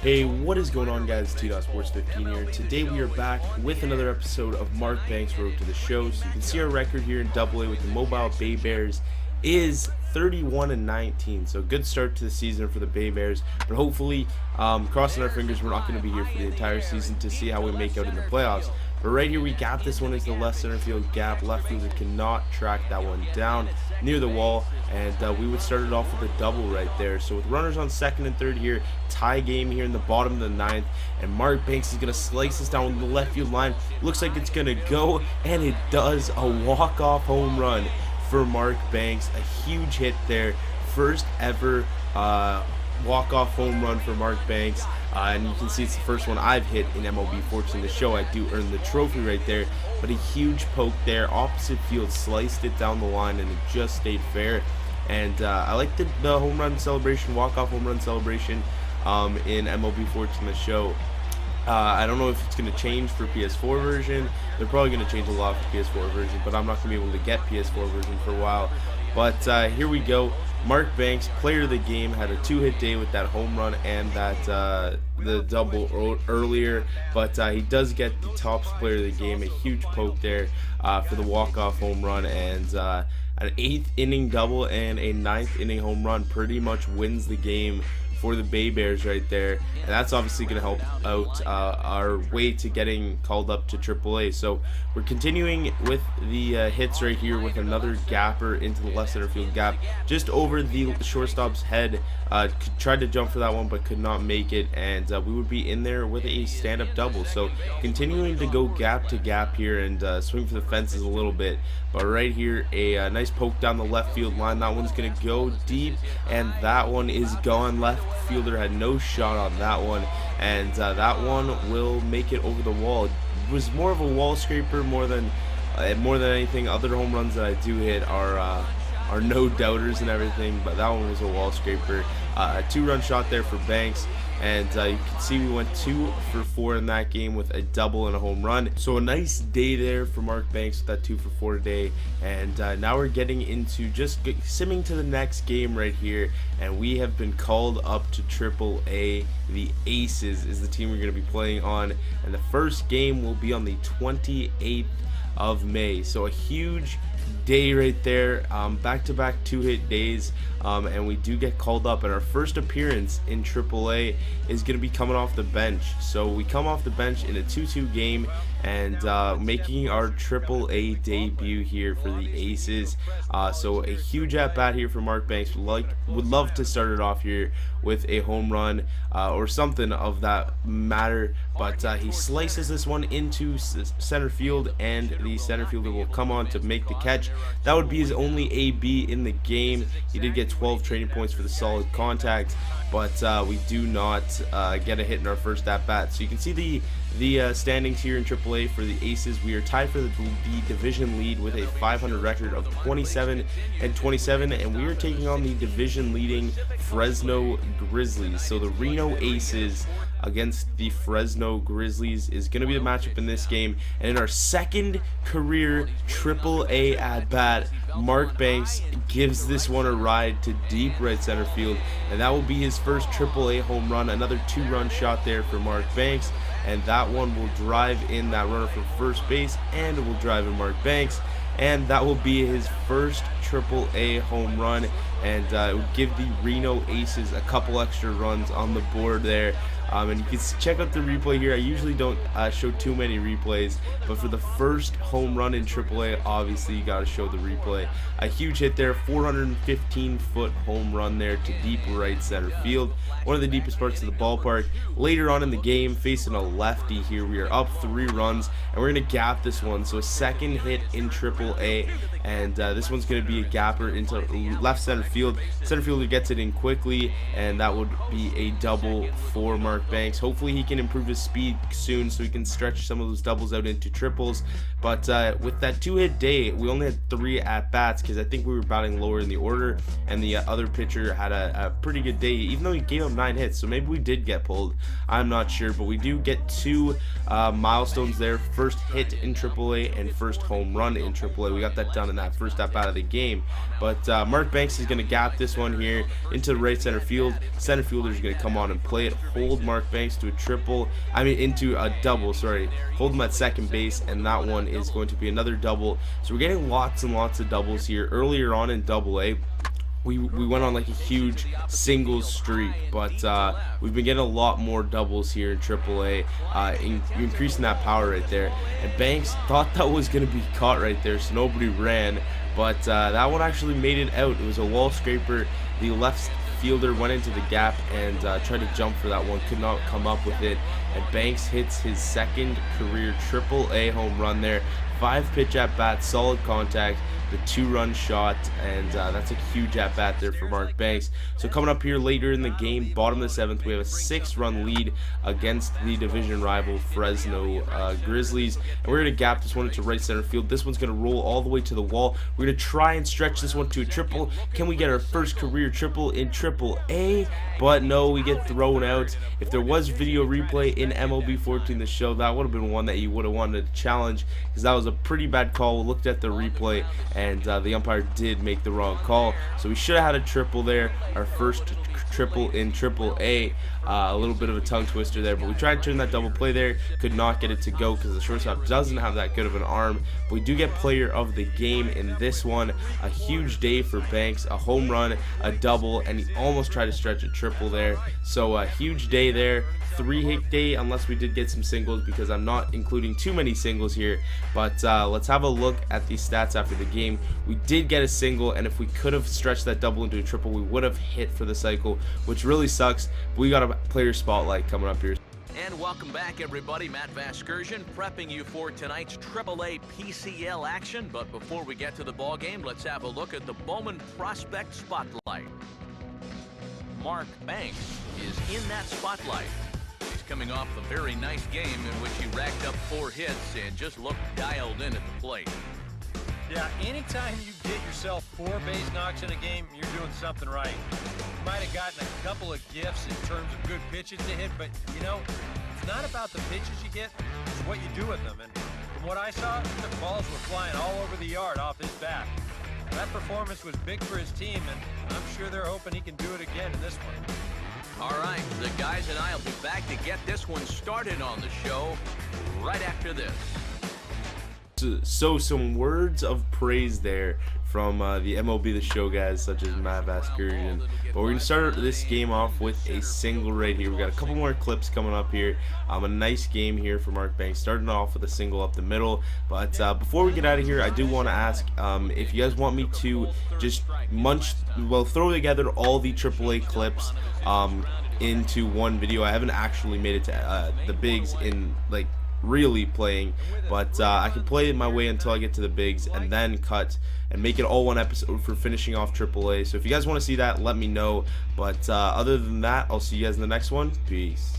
Hey, what is going on, guys? Sports 15 here. Today we are back with another episode of Mark Banks' Road to the Show. So you can see our record here in AA with the Mobile Bay Bears is 31-19. So good start to the season for the Bay Bears. But hopefully, crossing our fingers, we're not going to be here for the entire season to see how we make out in the playoffs. But right here we got this one into the left center field gap. Left fielder cannot track that one down near the wall, and we would start it off with a double right there. So with runners on second and third here, tie game here in the bottom of the ninth, and Mark Banks is going to slice this down the left field line. Looks like it's going to go, and it does. A walk-off home run for Mark Banks. A huge hit there. First ever walk-off home run for Mark Banks, and you can see it's the first one I've hit in MLB. Fortunately, the show I do earn the trophy right there, but a huge poke there, opposite field, sliced it down the line, and it just stayed fair. And I like the home run celebration, walk-off home run celebration in MLB Fortune the show. I don't know if it's going to change for PS4 version. They're probably going to change a lot for PS4 version, but I'm not going to be able to get PS4 version for a while. But here we go. Mark Banks, player of the game, had a two-hit day with that home run and that the double earlier. But he does get the top player of the game, a huge poke there for the walk-off home run, and an 8th inning double and a 9th inning home run pretty much wins the game for the Bay Bears right there, and that's obviously going to help out our way to getting called up to AAA. So we're continuing with the hits right here with another gapper into the left center field gap, just over the shortstop's head. Tried to jump for that one but could not make it, and we would be in there with a stand-up double. So continuing to go gap to gap here and swing for the fences a little bit. But right here, a nice poke down the left field line. That one's going to go deep, and that one is gone. Left fielder had no shot on that one, and that one will make it over the wall. It was more of a wall scraper more than anything. Other home runs that I do hit are no doubters and everything, but that one was a wall scraper. A two-run shot there for Banks, and you can see we went 2 for 4 in that game with a double and a home run. So a nice day there for Mark Banks with that 2 for 4 today, and now we're getting into just simming to the next game right here, and we have been called up to AAA. The Aces is the team we're going to be playing on, and the first game will be on the 28th of May. So a huge day right there, back-to-back two-hit days, and we do get called up, and our first appearance in AAA is going to be coming off the bench. So we come off the bench in a 2-2 game, and making our AAA debut here for the Aces. So a huge at-bat here for Mark Banks. Would love to start it off here with a home run or something of that matter, but he slices this one into center field, and the center fielder will come on to make the catch. That would be his only AB in the game. He did get 12 training points for the solid contact, but we do not get a hit in our first at-bat. So you can see the standings here in AAA for the Aces. We are tied for the division lead with a 500 record of 27-27, and we are taking on the division leading Fresno Grizzlies. So the Reno Aces against the Fresno Grizzlies is going to be the matchup in this game. And in our second career AAA at-bat, Mark Banks gives this one a ride to deep right center field, and that will be his first AAA home run. Another 2-run shot there for Mark Banks, and that one will drive in that runner from first base, and it will drive in Mark Banks, and that will be his first AAA home run, and it would give the Reno Aces a couple extra runs on the board there. And you can check out the replay here. I usually don't show too many replays, but for the first home run in AAA, obviously you got to show the replay. A huge hit there, 415-foot home run there to deep right center field, one of the deepest parts of the ballpark. Later on in the game, facing a lefty here, we are up 3 runs, and we're going to gap this one. So a second hit in AAA, and this one's going to be a gapper into left center field. Center fielder gets it in quickly, and that would be a double for Mark Banks. Hopefully he can improve his speed soon so he can stretch some of those doubles out into triples. But with that 2-hit day, we only had 3 at-bats because I think we were batting lower in the order, and the other pitcher had a pretty good day, even though he gave up 9 hits. So maybe we did get pulled. I'm not sure, but we do get 2 milestones there. First hit in AAA and first home run in AAA. We got that done in that first at-bat of the game. But Mark Banks is going to gap this one here into the right center field. Center fielder is going to come on and play it, hold Mark Banks to a triple, into a double, sorry. Hold him at second base, and that one is going to be another double. So we're getting lots and lots of doubles here. Earlier on in AA, we went on like a huge singles streak, but we've been getting a lot more doubles here in AAA, increasing that power right there. And Banks thought that was going to be caught right there, so nobody ran, but that one actually made it out. It was a wall scraper. The left fielder went into the gap and tried to jump for that one, could not come up with it, and Banks hits his second career AAA home run there. 5-pitch at bat, solid contact, the 2-run shot, and that's a huge at bat there for Mark Banks. So coming up here later in the game, bottom of the 7th, we have a 6-run lead against the division rival Fresno Grizzlies, and we're going to gap this one into right center field. This one's going to roll all the way to the wall. We're going to try and stretch this one to a triple. Can we get our first career triple in AAA? But no, we get thrown out. If there was video replay in MLB 14 the show, that would have been one that you would have wanted to challenge, because that was a pretty bad call. We looked at the replay, and the umpire did make the wrong call, so we should have had a triple there, our first triple in AAA. A little bit of a tongue twister there, but we tried to turn that double play there, could not get it to go because the shortstop doesn't have that good of an arm. But we do get player of the game in this one. A huge day for Banks, a home run, a double, and he almost tried to stretch a triple there. So a huge day there. 3-hit day unless we did get some singles, because I'm not including too many singles here. But let's have a look at the stats after the game. We did get a single, and if we could have stretched that double into a triple, we would have hit for the cycle, which really sucks. But we got a player spotlight coming up here. And welcome back, everybody. Matt Vasgersian prepping you for tonight's AAA PCL action. But before we get to the ball game, let's have a look at the Bowman Prospect Spotlight. Mark Banks is in that spotlight. He's coming off a very nice game in which he racked up 4 hits and just looked dialed in at the plate. Yeah, anytime you get yourself 4 base knocks in a game, you're doing something right. You might have gotten a couple of gifts in terms of good pitches to hit, but, you know, it's not about the pitches you get, it's what you do with them. And from what I saw, the balls were flying all over the yard off his bat. That performance was big for his team, and I'm sure they're hoping he can do it again in this one. All right, the guys and I will be back to get this one started on the show right after this. So some words of praise there from the MLB The Show guys, such as Matt Vasgersian. But we're going to start this game off with a single right here. We got a couple more clips coming up here. A nice game here for Mark Banks, starting off with a single up the middle. But before we get out of here, I do want to ask if you guys want me to just throw together all the AAA clips into one video. I haven't actually made it to the bigs in like really playing, but I can play it my way until I get to the bigs and then cut and make it all one episode for finishing off AAA. So if you guys want to see that, let me know. But other than that, I'll see you guys in the next one. Peace.